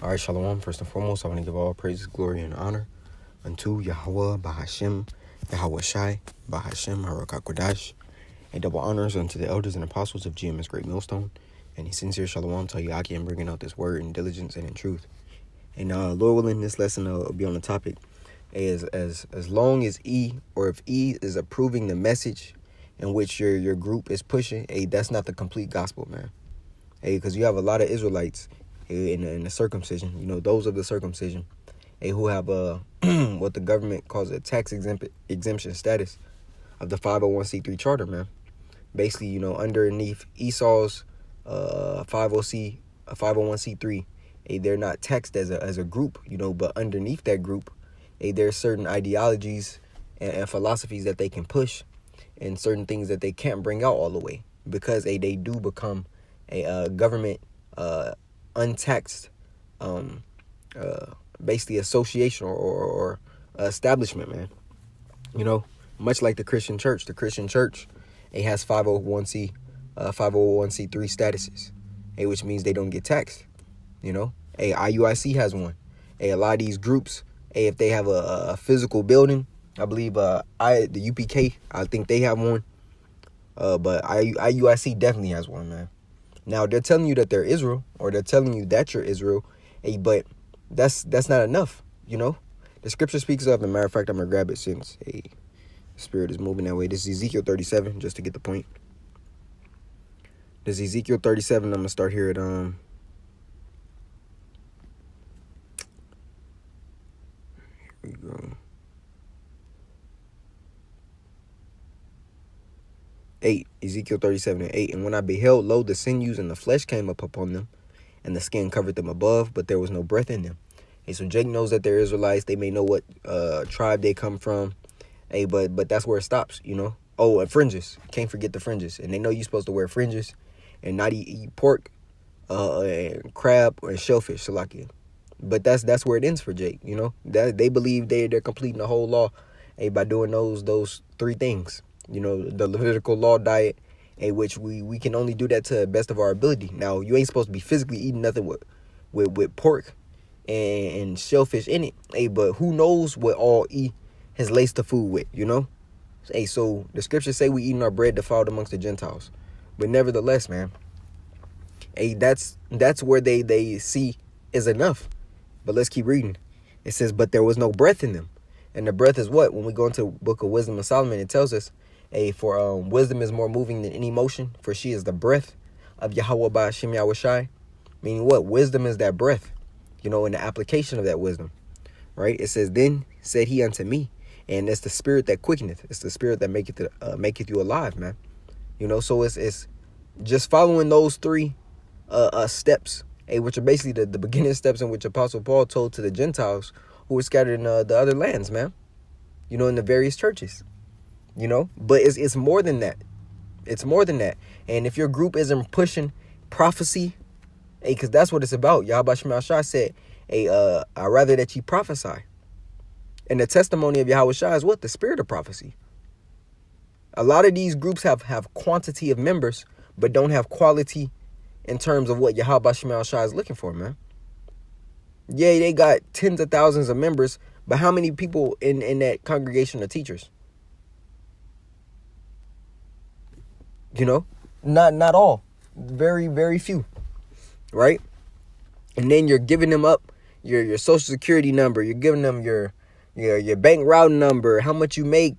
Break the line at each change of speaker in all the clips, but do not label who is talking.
All right, Shalom. First and foremost, I want to give all praises, glory, and honor unto Yahweh, Bahashem, Yahweh Shai, Bahashem, Harakakodash, and double honors unto the elders and apostles of GMS Great Millstone, and a sincere Shalom to Yaki and bringing out this word in diligence and in truth. And Lord willing, this lesson will be on the topic as long as if E is approving the message in which your group is pushing, that's not the complete gospel, man. Because you have a lot of Israelites in the circumcision, those of the circumcision, who have what the government calls a tax exemption status of the 501c3 charter, man. Basically, underneath Esau's 501c3, they're not taxed as a group, but underneath that group, there's certain ideologies and philosophies that they can push, and certain things that they can't bring out all the way, because they do become a government untaxed basically association or establishment, man. Much like the Christian church. The Christian church, it has 501c3 statuses, which means they don't get taxed. IUIC has one. A lot of these groups, if they have a physical building, I believe the UPK, I think they have one. But IUIC definitely has one, man. Now, they're telling you that they're Israel, or they're telling you that you're Israel, but that's not enough, The scripture speaks of, as a matter of fact, I'm going to grab it since the spirit is moving that way. This is Ezekiel 37, just to get the point. This is Ezekiel 37, I'm going to start here at, here we go. 8, Ezekiel 37:8. And when I beheld, lo, the sinews and the flesh came up upon them, and the skin covered them above, but there was no breath in them. So Jake knows that they're Israelites. They may know what tribe they come from. But that's where it stops, Oh, and fringes. Can't forget the fringes. And they know you're supposed to wear fringes and not eat pork, and crab, or shellfish, shalakia. But that's where it ends for Jake, That they believe they're completing the whole law, by doing those three things. The Levitical law diet, which we can only do that to the best of our ability. Now, you ain't supposed to be physically eating nothing with pork and shellfish in it. But who knows what all E has laced the food with, So the scriptures say we eating our bread defiled amongst the Gentiles. But nevertheless, man, that's where they see is enough. But let's keep reading. It says, but there was no breath in them. And the breath is what? When we go into the book of Wisdom of Solomon, it tells us, for wisdom is more moving than any motion, for she is the breath of Yahweh Ba'ashem Yahweh Shai. Meaning what? Wisdom is that breath, in the application of that wisdom, right? It says, then said he unto me, and it's the spirit that quickeneth. It's the spirit that maketh you alive, man. So it's just following those three steps, which are basically the beginning steps in which Apostle Paul told to the Gentiles who were scattered in the other lands, man. In the various churches. But it's more than that. It's more than that. And if your group isn't pushing prophecy, because that's what it's about. Yahweh Shai said, I'd rather that you prophesy. And the testimony of Yahweh Shai is what? The spirit of prophecy. A lot of these groups have quantity of members, but don't have quality in terms of what Yahweh Shai is looking for, man. Yeah, they got tens of thousands of members, but how many people in that congregation are teachers? Not all. Very, very few. Right? And then you're giving them up your social security number. You're giving them your bank routing number, how much you make,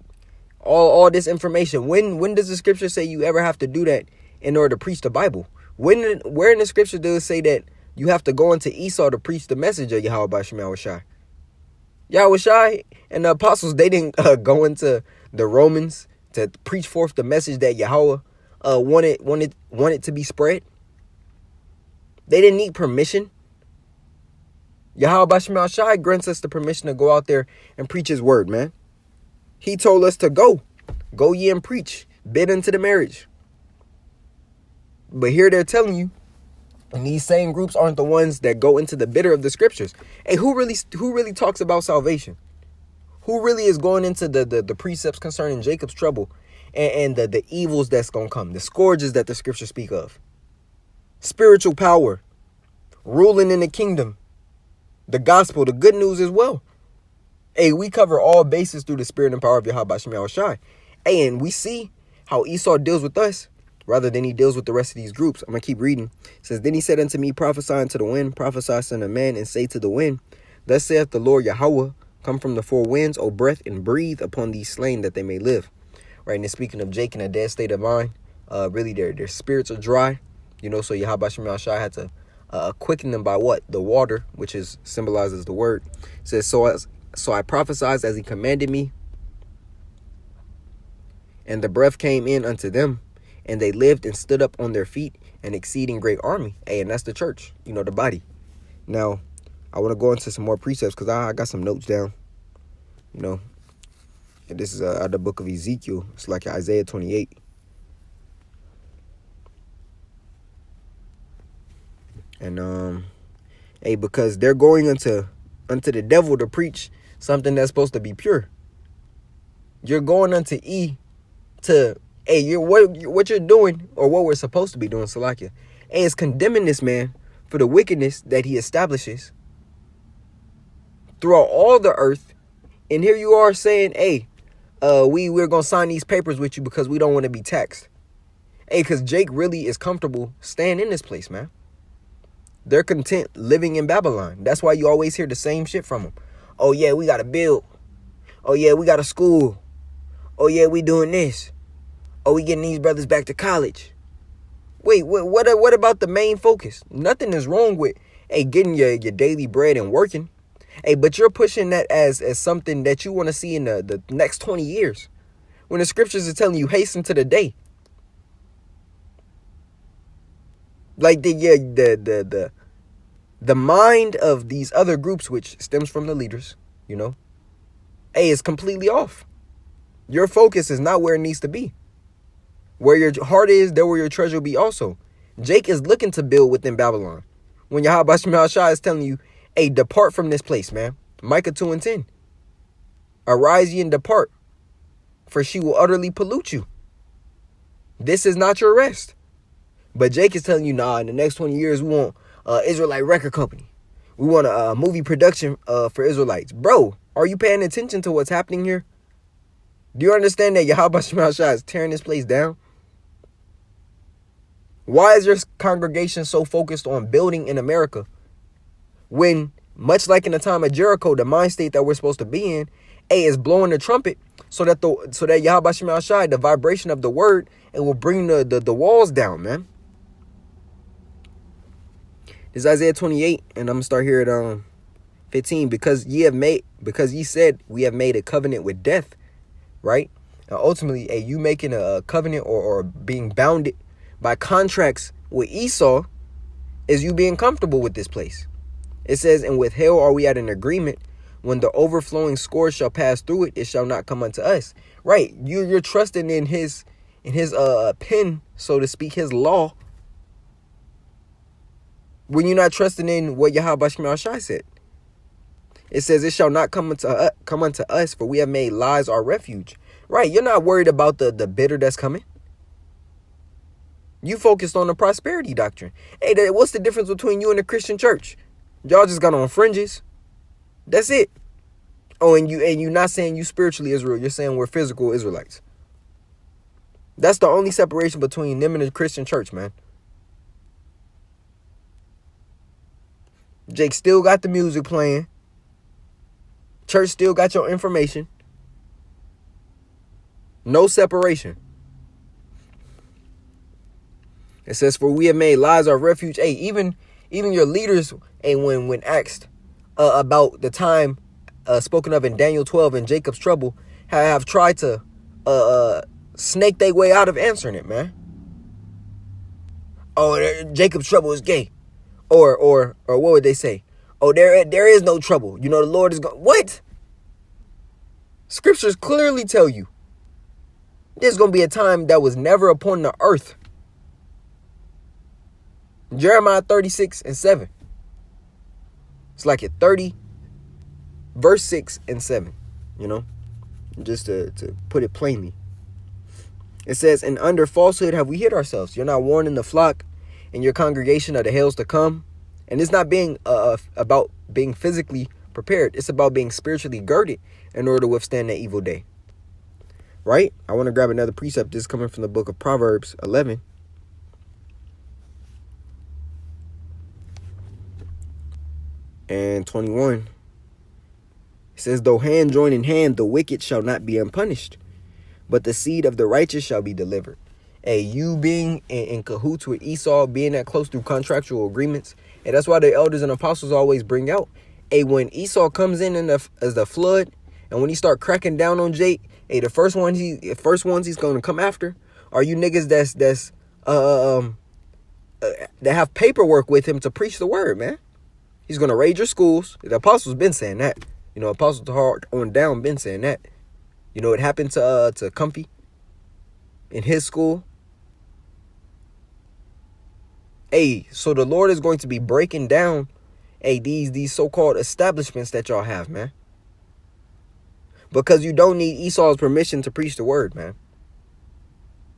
all this information. When does the scripture say you ever have to do that in order to preach the Bible? Where in the scripture does it say that you have to go into Esau to preach the message of Yahweh Ba'ashem Yahweh Shai? Yahweh Shai and the apostles, they didn't go into the Romans to preach forth the message that Yahweh wanted to be spread. They didn't need permission. Yahweh Ba'ashem Yahweh Shai grants us the permission to go out there and preach his word, man. He told us to go ye and preach, bid unto the marriage. But here they're telling you, and these same groups aren't the ones that go into the bitter of the scriptures. Hey, who really talks about salvation? Who really is going into the precepts concerning Jacob's trouble and the evils that's going to come, the scourges that the scriptures speak of? Spiritual power, ruling in the kingdom, the gospel, the good news as well. Hey, we cover all bases through the spirit and power of Yahweh Shem Yahushai. Hey, and we see how Esau deals with us rather than he deals with the rest of these groups. I'm going to keep reading. It says, then he said unto me, prophesy unto the wind, prophesy son of man, and say to the wind, thus saith the Lord Yahweh, come from the four winds, O breath, and breathe upon these slain that they may live. Right, and speaking of Jake in a dead state of mind, really their spirits are dry, so Yahweh Shem Yahushai had to quicken them by what? The water, which is symbolizes the word. It says, so I prophesied as he commanded me, and the breath came in unto them, and they lived and stood up on their feet, an exceeding great army. Hey, and that's the church, the body. Now, I want to go into some more precepts because I got some notes down, and this is out of the book of Ezekiel. It's like Isaiah 28. And, hey, because they're going unto the devil to preach something that's supposed to be pure. You're going unto what you're doing, or what we're supposed to be doing, Salakia, is condemning this man for the wickedness that he establishes throughout all the earth. And here you are saying, hey, we're going to sign these papers with you because we don't want to be taxed. Hey, because Jake really is comfortable staying in this place, man. They're content living in Babylon. That's why you always hear the same shit from them. Oh, yeah, we got to build. Oh, yeah, we got a school. Oh, yeah, we doing this. Oh, we getting these brothers back to college. Wait, what about the main focus? Nothing is wrong with, getting your daily bread and working. Hey, but you're pushing that as something that you want to see in the next 20 years. When the scriptures are telling you, hasten to the day. Like the mind of these other groups, which stems from the leaders, is completely off. Your focus is not where it needs to be. Where your heart is, there will your treasure will be also. Jake is looking to build within Babylon. When Yahweh Shem Yahushai is telling you, hey, depart from this place, man. Micah 2:10. Arise ye and depart, for she will utterly pollute you. This is not your rest. But Jake is telling you, nah, in the next 20 years, we want Israelite record company. We want a movie production for Israelites. Bro, are you paying attention to what's happening here? Do you understand that Yahweh Shem Yahushai is tearing this place down? Why is your congregation so focused on building in America when, much like in the time of Jericho, the mind state that we're supposed to be in, is blowing the trumpet so that Yahweh Shem Yahushai, the vibration of the word, it will bring the walls down, man. This is Isaiah 28, and I'm gonna start here at 15. Because ye said we have made a covenant with death, right? Now, ultimately, you making a covenant or being bounded by contracts with Esau is you being comfortable with this place. It says, and with hell are we at an agreement. When the overflowing scourge shall pass through it, it shall not come unto us. Right? You're trusting in his pen, so to speak, his law, when you're not trusting in what Yahweh Shem Yahushai said. It says, it shall not come unto us, for we have made lies our refuge. Right? You're not worried about the bitter that's coming. You focused on the prosperity doctrine. Hey, what's the difference between you and the Christian church? Y'all just got on fringes. That's it. Oh, and you're not saying you spiritually Israel. You're saying we're physical Israelites. That's the only separation between them and the Christian church, man. Jake still got the music playing. Church still got your information. No separation. It says, for we have made lies our refuge. Hey, even your leaders, when asked about the time spoken of in Daniel 12 and Jacob's trouble, have tried to snake their way out of answering it, man. Oh, Jacob's trouble is gay. Or what would they say? Oh, there is no trouble. The Lord is going. What? Scriptures clearly tell you there's going to be a time that was never upon the earth. Jeremiah 36:7. It's like at 30, verse 6 and 7. Just to put it plainly. It says, and under falsehood have we hid ourselves. You're not warning the flock and your congregation of the hells to come. And it's not being about being physically prepared. It's about being spiritually girded in order to withstand that evil day. Right? I want to grab another precept. This is coming from the book of Proverbs 11. And 21. It says, though hand join in hand, the wicked shall not be unpunished, but the seed of the righteous shall be delivered. Hey, you being in cahoots with Esau, being that close through contractual agreements, and that's why the elders and apostles always bring out, hey, when Esau comes in as the flood, and when he start cracking down on Jake, hey, the first ones he's going to come after are you niggas that have paperwork with him to preach the word, man. He's going to raid your schools. The apostles been saying that. You know, apostles hard on down been saying that. You know, it happened to Comfy in his school. Hey, so the Lord is going to be breaking down, hey, these so-called establishments that y'all have, man. Because you don't need Esau's permission to preach the word, man.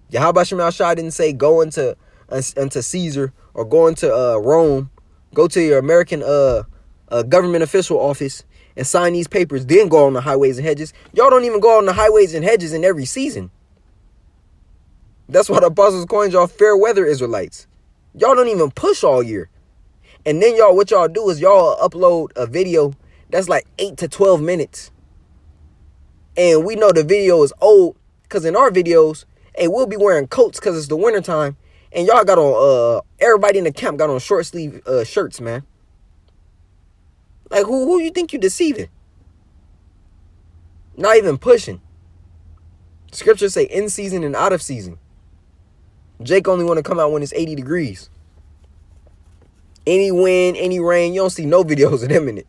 Yahweh Shem Shai didn't say go into Caesar or go into Rome, go to your American government official office and sign these papers, then go on the highways and hedges. Y'all don't even go on the highways and hedges in every season. That's why the apostles coined y'all fair weather Israelites. Y'all don't even push all year. And then what y'all do is y'all upload a video that's like 8 to 12 minutes. And we know the video is old because in our videos, hey, we'll be wearing coats because it's the wintertime. And y'all got on, everybody in the camp got on short sleeve shirts, man. Like, who you think you deceiving? Not even pushing. Scriptures say in season and out of season. Jake only want to come out when it's 80 degrees. Any wind, any rain, you don't see no videos of them in it.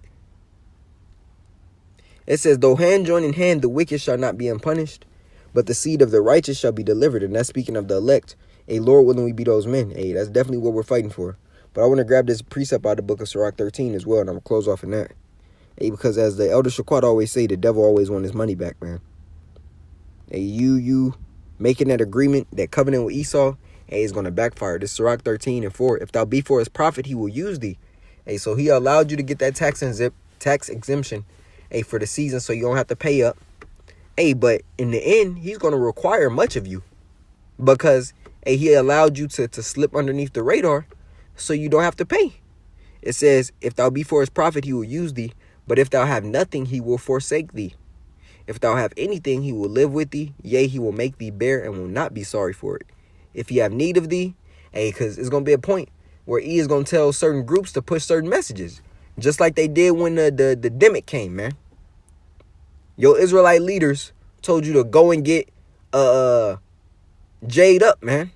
It says, though hand join in hand, the wicked shall not be unpunished, but the seed of the righteous shall be delivered. And that's speaking of the elect. Hey, Lord willing, we be those men. Hey, that's definitely what we're fighting for. But I want to grab this precept out of the book of Sirach 13 as well, and I'm going to close off in that. Hey, because as the Elder Shaquat always say, the devil always want his money back, man. Hey, you making that agreement, that covenant with Esau, hey, it's going to backfire. This Sirach 13 and 4. If thou be for his profit, he will use thee. Hey, so he allowed you to get that tax exemption, hey, for the season so you don't have to pay up. Hey, but in the end, he's going to require much of you because, hey, he allowed you to slip underneath the radar so you don't have to pay. It says, if thou be for his profit, he will use thee. But if thou have nothing, he will forsake thee. If thou have anything, he will live with thee. Yea, he will make thee bear and will not be sorry for it. If he have need of thee, hey, because it's going to be a point where he is going to tell certain groups to push certain messages. Just like they did when the Demic came, man. Your Israelite leaders told you to go and get Jade up, man.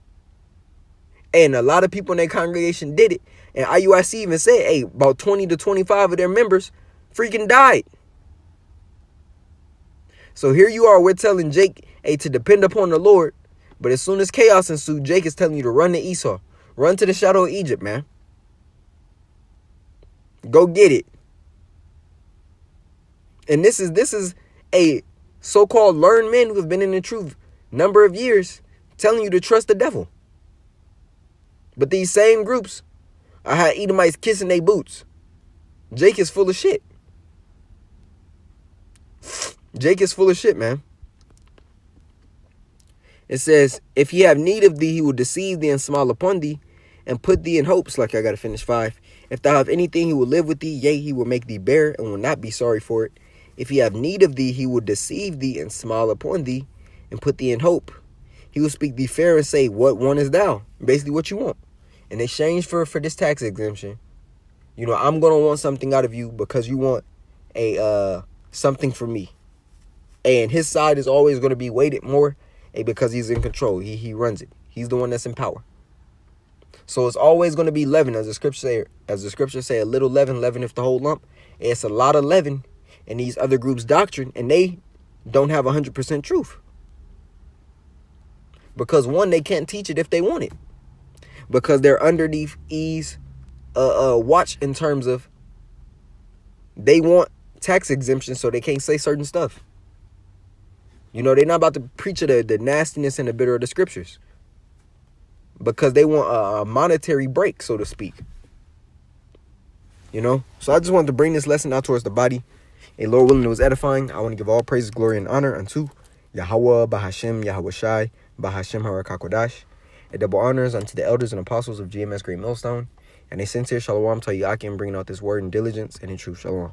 And a lot of people in their congregation did it. And IUIC even said, hey, about 20 to 25 of their members freaking died. So here you are, we're telling Jake, hey, to depend upon the Lord. But as soon as chaos ensued, Jake is telling you to run to Esau. Run to the shadow of Egypt, man. Go get it. And this is a so-called learned men who have been in the truth number of years telling you to trust the devil. But these same groups are how Edomites kissing their boots. Jake is full of shit. Jake is full of shit, man. It says, if he have need of thee, he will deceive thee and smile upon thee and put thee in hopes. Like I got to finish 5. If thou have anything, he will live with thee. Yea, he will make thee bear and will not be sorry for it. If he have need of thee, he will deceive thee and smile upon thee and put thee in hope. He will speak thee fair and say, what one is thou? Basically what you want. In exchange for this tax exemption, you know, I'm going to want something out of you because you want a something from me. And his side is always going to be weighted more because he's in control. He runs it. He's the one that's in power. So it's always going to be leaven, as the scriptures say, a little leaven leaveneth the whole lump. It's a lot of leaven in these other groups' doctrine, and they don't have 100% truth. Because one, they can't teach it if they want it. Because they're underneath E's watch in terms of they want tax exemption so they can't say certain stuff. You know, they're not about to preach the nastiness and the bitter of the scriptures. Because they want a monetary break, so to speak. you know? So I just wanted to bring this lesson out towards the body. A Lord willing, it was edifying. I want to give all praises, glory, and honor unto Yahweh, Bahashem, Yahweh Shai, Bahashem Harakakodash. A double honors unto the elders and apostles of GMS Great Millstone. And a sincere shalom to Yakim, bringing out this word in diligence and in truth. Shalom.